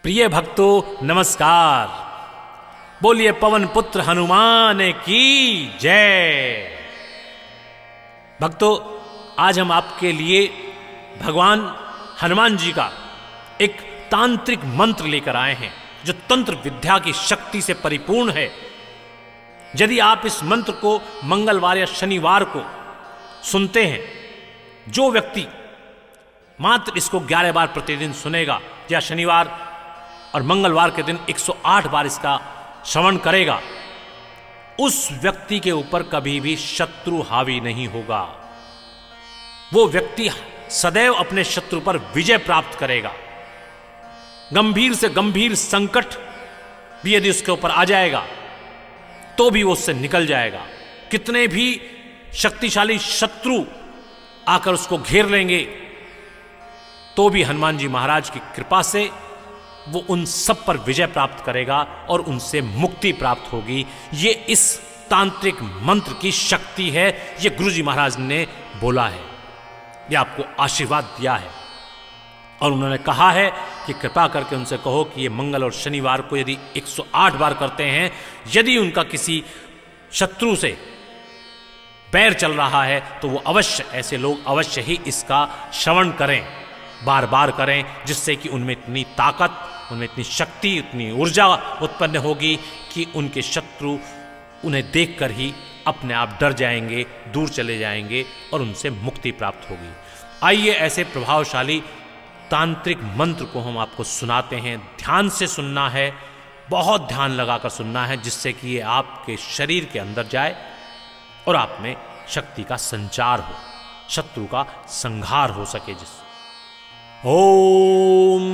प्रिय भक्तों नमस्कार। बोलिए पवन पुत्र हनुमान की जय। भक्तों, आज हम आपके लिए भगवान हनुमान जी का एक तांत्रिक मंत्र लेकर आए हैं जो तंत्र विद्या की शक्ति से परिपूर्ण है। यदि आप इस मंत्र को मंगलवार या शनिवार को सुनते हैं, जो व्यक्ति मात्र इसको 11 बार प्रतिदिन सुनेगा या शनिवार और मंगलवार के दिन 108 बार इसका श्रवण करेगा, उस व्यक्ति के ऊपर कभी भी शत्रु हावी नहीं होगा। वो व्यक्ति सदैव अपने शत्रु पर विजय प्राप्त करेगा। गंभीर से गंभीर संकट भी यदि उसके ऊपर आ जाएगा तो भी वो उससे निकल जाएगा। कितने भी शक्तिशाली शत्रु आकर उसको घेर लेंगे तो भी हनुमान जी महाराज की कृपा से वो उन सब पर विजय प्राप्त करेगा और उनसे मुक्ति प्राप्त होगी। ये इस तांत्रिक मंत्र की शक्ति है। ये गुरु जी महाराज ने बोला है, ये आपको आशीर्वाद दिया है और उन्होंने कहा है कि कृपा करके उनसे कहो कि ये मंगल और शनिवार को यदि 108 बार करते हैं, यदि उनका किसी शत्रु से बैर चल रहा है तो वो अवश्य, ऐसे लोग अवश्य ही इसका श्रवण करें, बार बार करें, जिससे कि उनमें इतनी ताकत, उनमें इतनी शक्ति, इतनी ऊर्जा उत्पन्न होगी कि उनके शत्रु उन्हें देखकर ही अपने आप डर जाएंगे, दूर चले जाएंगे और उनसे मुक्ति प्राप्त होगी। आइए ऐसे प्रभावशाली तांत्रिक मंत्र को हम आपको सुनाते हैं। ध्यान से सुनना है, बहुत ध्यान लगाकर सुनना है, जिससे कि ये आपके शरीर के अंदर जाए और आप में शक्ति का संचार हो, शत्रु का संहार हो सके। जिससे ओम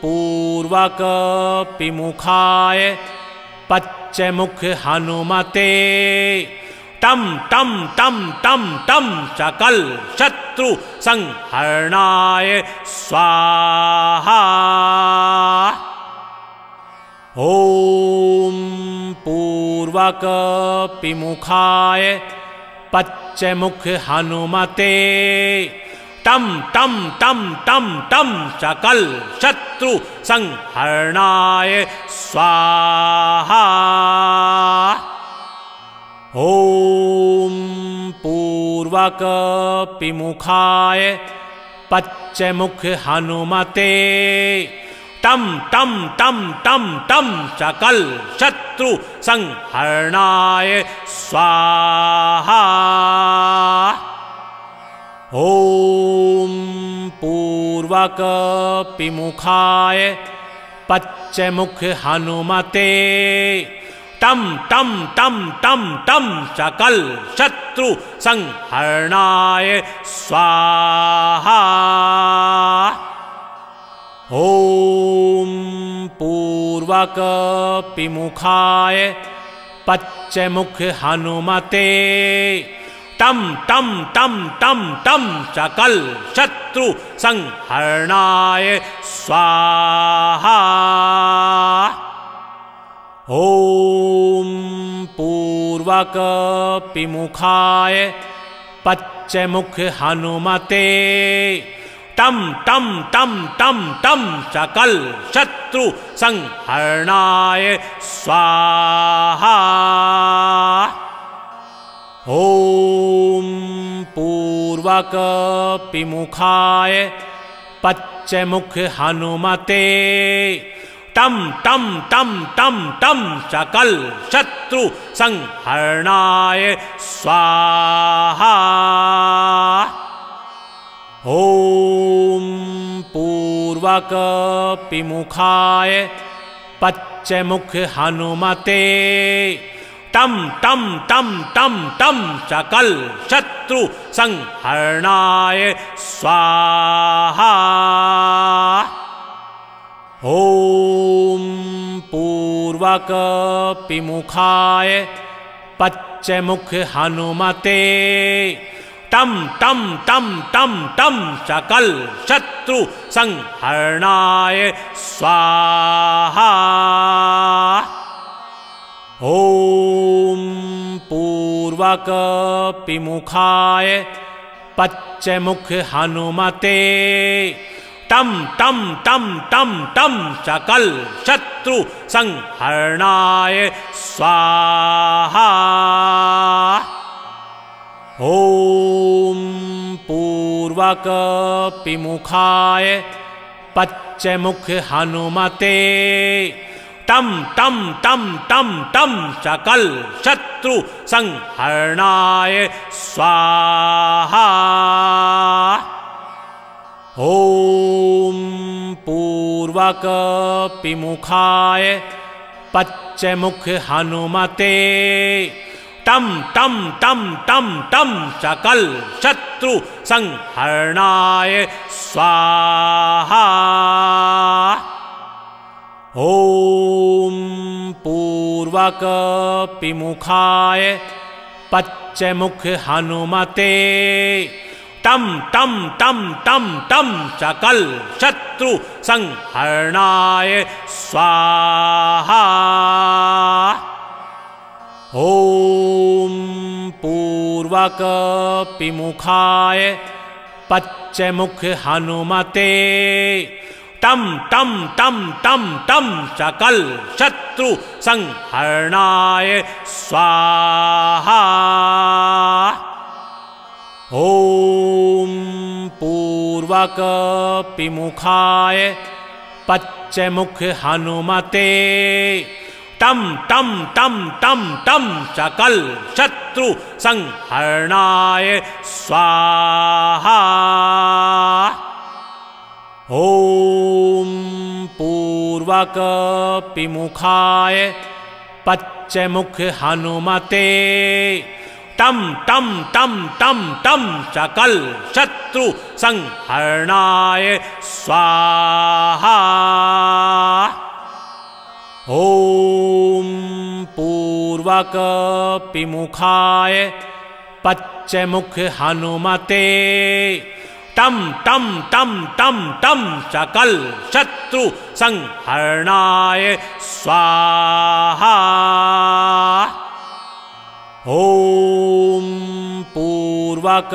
पूर्वक पिमुखाय पच्चमुख हनुमते टम टम टम टम टम सकल शत्रु संहरणाय स्वाहा। ओम पूर्वक पिमुखाय पच्चमुख हनुमते टम टम टम टम टम सकल शत्रु संहरणाय स्वाहा। ओम पूर्वक पिमुखाय पच्चमुख हनुमते टम टम टम टम टम सकल शत्रु संहरणाय स्वाहा। ओम पूर्वक पिमुखाय पच्चमुख हनुमते टम टम टम टम टम सकल शत्रु संहरणाय स्वाहा। ओम पूर्वक पिमुखाय पच्चमुख हनुमते टम टम टम टम टम सकल शत्रु संहरणाय स्वाहा। ओम पूर्वक पिमुखाय पच्चमुख हनुमते टम टम टम टम टम सकल शत्रु संहरणाय स्वाहा। ओम पूर्वक पिमुखाय पच्चमुख हनुमते टम टम टम टम टम सकल शत्रु संहरणाय स्वाहा। ओम पूर्वक पिमुखाय पच्चमुख हनुमते टम टम टम टम टम सकल शत्रु संहरणाय स्वाहा। ओम पूर्वक पिमुखाय पच्चमुख हनुमते टम टम टम टम टम सकल शत्रु संहरणाय स्वाहा। ओम पूर्वक पिमुखाय पच्चमुख हनुमते तं तं तं तं तं सकल शत्रु संहरणाय स्वाहा। ओम पूर्वक पिमुखाय पश्चमुख हनुमते तं तं तं तं तं सकल शत्रु संहरणाय स्वाहा। ओम पूर्वक पिमुखाय पश्चमुख हनुमते तं तं तं तं तं सकल शत्रु संहरणाय स्वाहा। ओम पूर्वक पिमुखाय पश्चमुख हनुमते तं तं तं तं तं सकल शत्रु संहरणाय स्वाहा। ओम पूर्वक पिमुखाय पश्चमुख हनुमते तं तं तं तं तं सकल शत्रु संहरणाय स्वाहा। ओम पूर्वक पिमुखाय पश्चमुख हनुमते तं तं तं तं तं सकल शत्रु संहरणाय स्वाहा। ओम पूर्वक पिमुखाय पश्चमुख हनुमते तं तं तं तं तं सकल शत्रु संहरणाय स्वाहा। ओम पूर्वक पिमुखाय पश्चमुख हनुमते तं तं तं तं तं सकल शत्रु संहरणाय स्वाहा। ओम पूर्वक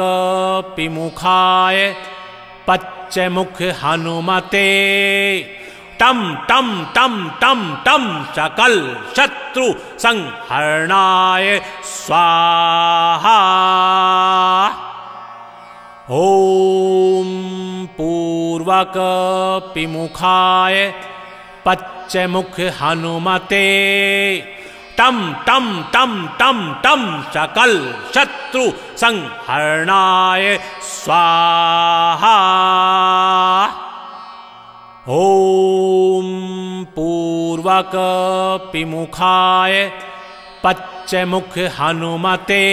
पिमुखाय पश्चमुख हनुमते तं तं तं तं तं सकल शत्रु संहरणाय स्वाहा। ओम पूर्वक पिमुखाय पश्चमुख हनुमते तं तं तं तं तं सकल शत्रु संहरणाय स्वाहा। ओम पूर्वक पिमुखाय पश्चमुख हनुमते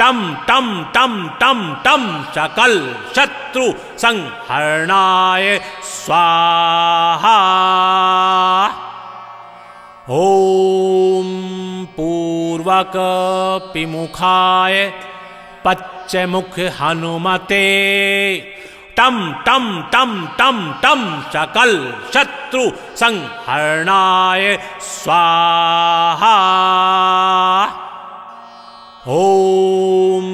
तं तं तं तं तं सकल शत्रु संहरणाय स्वाहा। ओम पूर्वक पिमुखाय पश्चमुख हनुमते तं तं तं तं तं सकल शत्रु संहरणाय स्वाहा। ओम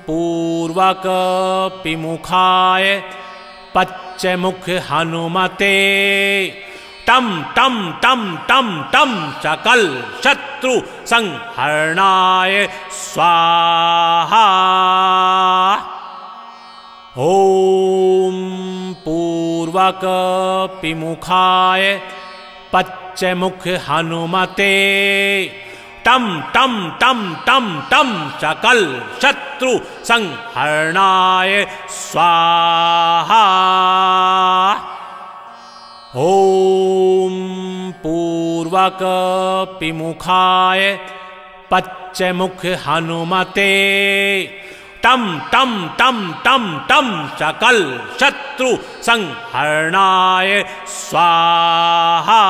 पूर्वक पिमुखाय पश्चमुख हनुमते तं तं तं तं तं सकल शत्रु संहरणाय स्वाहा। ओम पूर्वक पिमुखाय पश्चमुख हनुमते तं तं तं तं तं सकल शत्रु संहरणाय स्वाहा। ओम पूर्वक पिमुखाय पश्चमुख हनुमते तं तं तं तं तं सकल शत्रु संहरणाय स्वाहा।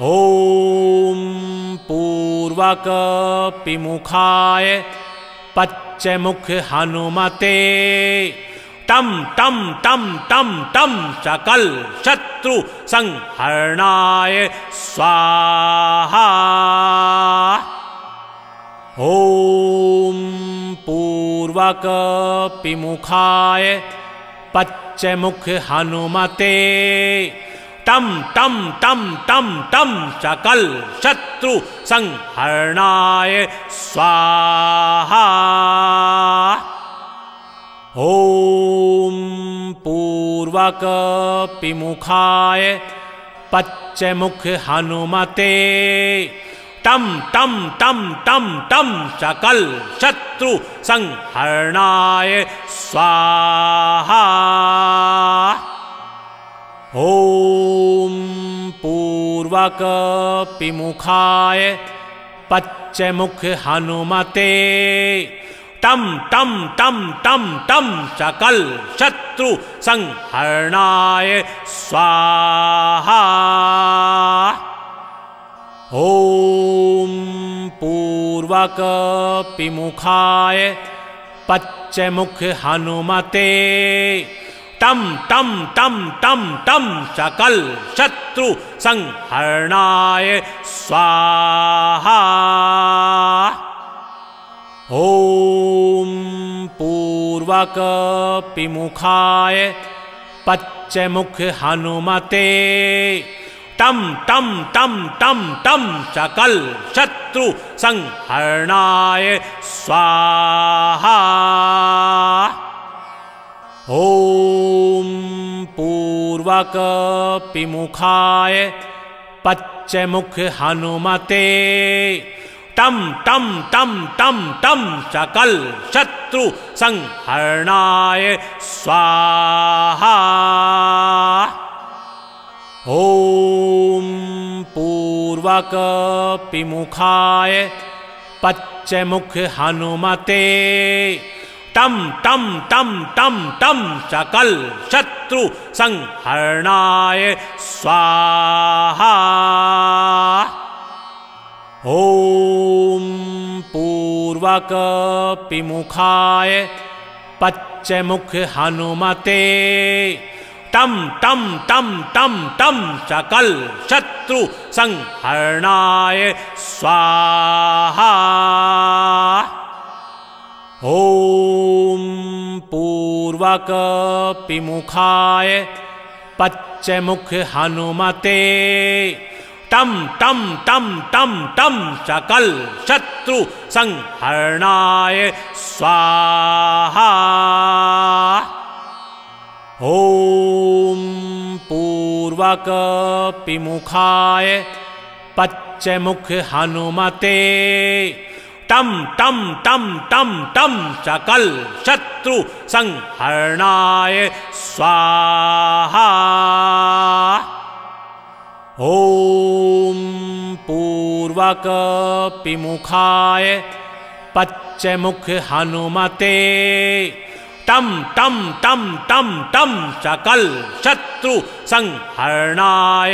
ओम पूर्वक पिमुखाय पश्चमुख हनुमते तं तं तं तं तं सकल शत्रु संहरणाय स्वाहा। ओम पूर्वक पिमुखाय पच्चमुख हनुमते तं तं तं तं तं सकल शत्रु संहरणाय स्वाहा। ओम पूर्वक पिमुखाय पच्चमुख हनुमते तं तं तं तं तं सकल शत्रु संहरणाय स्वाहा। ओम पूर्वक पिमुखाय पच्चमुख हनुमते तं तं तं तं तं सकल शत्रु संहरणाय स्वाहा। ओम पूर्वक पिमुखाय पच्चमुख हनुमते तं तं तं तं तं सकल शत्रु संहरणाय स्वाहा। ओम पूर्वक पिमुखाय पच्चमुख हनुमते तं तं तं तं तं सकल शत्रु संहरणाय स्वाहा। ओम पूर्वक पिमुखाय पच्चमुख हनुमते तं तं तं तं तं सकल शत्रु संहरणाय स्वाहा। ओम पूर्वक पिमुखाय पच्चमुख हनुमते तं तं तं तं तं सकल शत्रु संहरणाय स्वाहा। ओम पूर्वक पिमुखाय पच्चमुख हनुमते तं तं तं तं तं सकल शत्रु संहरणाय स्वाहा। ओम पूर्वक पिमुखाय पच्चमुख हनुमते तं तं तं तं तं सकल शत्रु संहरणाय स्वाहा। ओम पूर्वक पिमुखाय पच्चमुख हनुमते तं तं तं तं तं सकल शत्रु संहरणाय स्वाहा। ओम पूर्वक पिमुखाय पच्चमुख हनुमते तं तं तं तं तं सकल शत्रु संहरणाय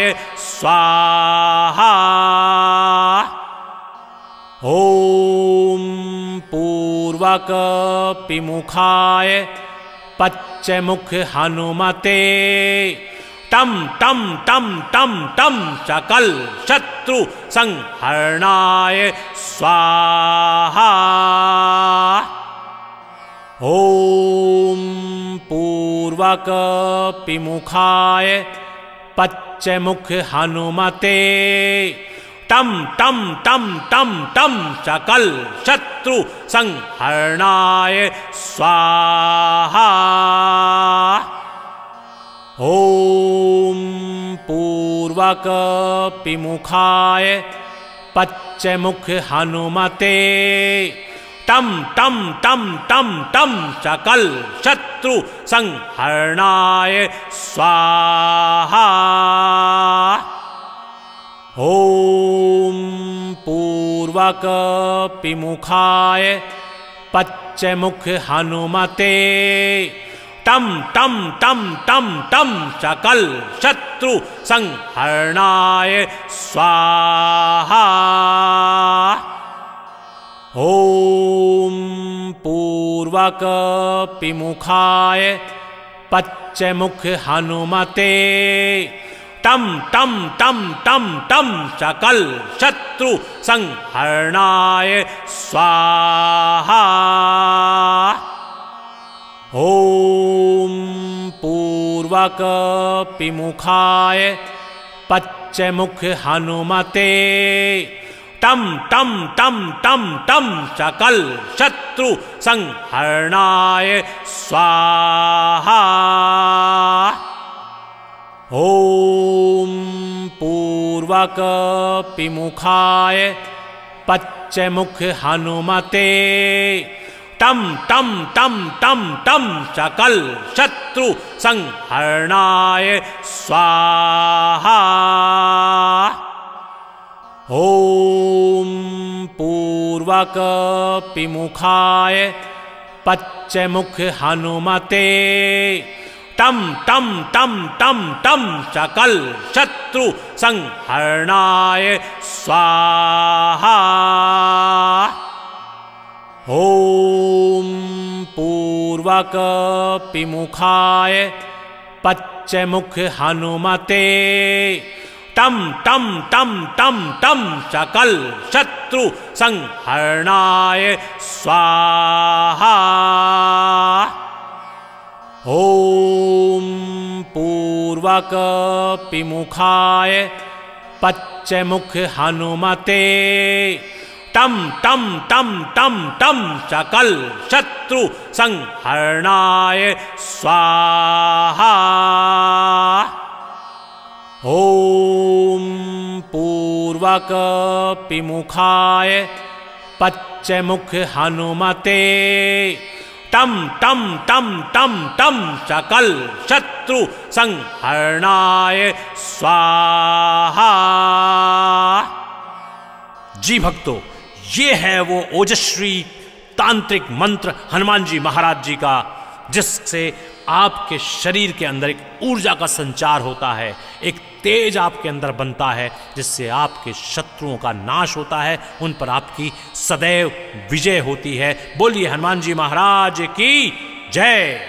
स्वाहा। ओम पूर्वक पिमुखाय पच्चमुख हनुमते तं तं तं तं तं सकल शत्रु संहरणाय स्वाहा। ओम पूर्वक पिमुखाय पच्चमुख हनुमते तं तं तं तं तं सकल शत्रु संहरणाय स्वाहा। ओम पूर्वक पिमुखाय पच्चमुख हनुमते तं तं तं तं तं सकल शत्रु संहरणाय स्वाहा। ओम पूर्वक पिमुखाय पच्चमुख हनुमते तं तं तं तं तं सकल शत्रु संहरणाय स्वाहा। ओम पूर्वक पिमुखाय पच्चमुख हनुमते तं तं तं तं तं सकल शत्रु संहरणाय स्वाहा। ओम पूर्वक पिमुखाय पच्चमुख हनुमते तम तम तम तम तम सकल शत्रु संहरणाय स्वाहा। ओम पूर्वक पिमुखाय पच्चमुख हनुमते तम तम तम तम तम सकल शत्रु संहरणाय स्वाहा। ओम पूर्वक पिमुखाय पच्चमुख हनुमते तम तम तम तम तम सकल शत्रु संहरणाय स्वाहा। ओम पूर्वक पिमुखाय पच्चमुख हनुमते तम तम तम तम तम सकल शत्रु संहरणाय स्वाहा। ओम पूर्वक पिमुखाय पच्चमुख हनुमते तम तम तम तम तम सकल शत्रु संहरणाय स्वाहा। ओम पूर्वक पिमुखाय पच्चमुख हनुमते तम तम तम तम तम सकल शत्रु संहरणाय स्वाहा। जी भक्तों, ये है वो ओजस्वी तांत्रिक मंत्र हनुमान जी महाराज जी का, जिससे आपके शरीर के अंदर एक ऊर्जा का संचार होता है, एक तेज आपके अंदर बनता है, जिससे आपके शत्रुओं का नाश होता है, उन पर आपकी सदैव विजय होती है। बोलिए हनुमान जी महाराज की जय।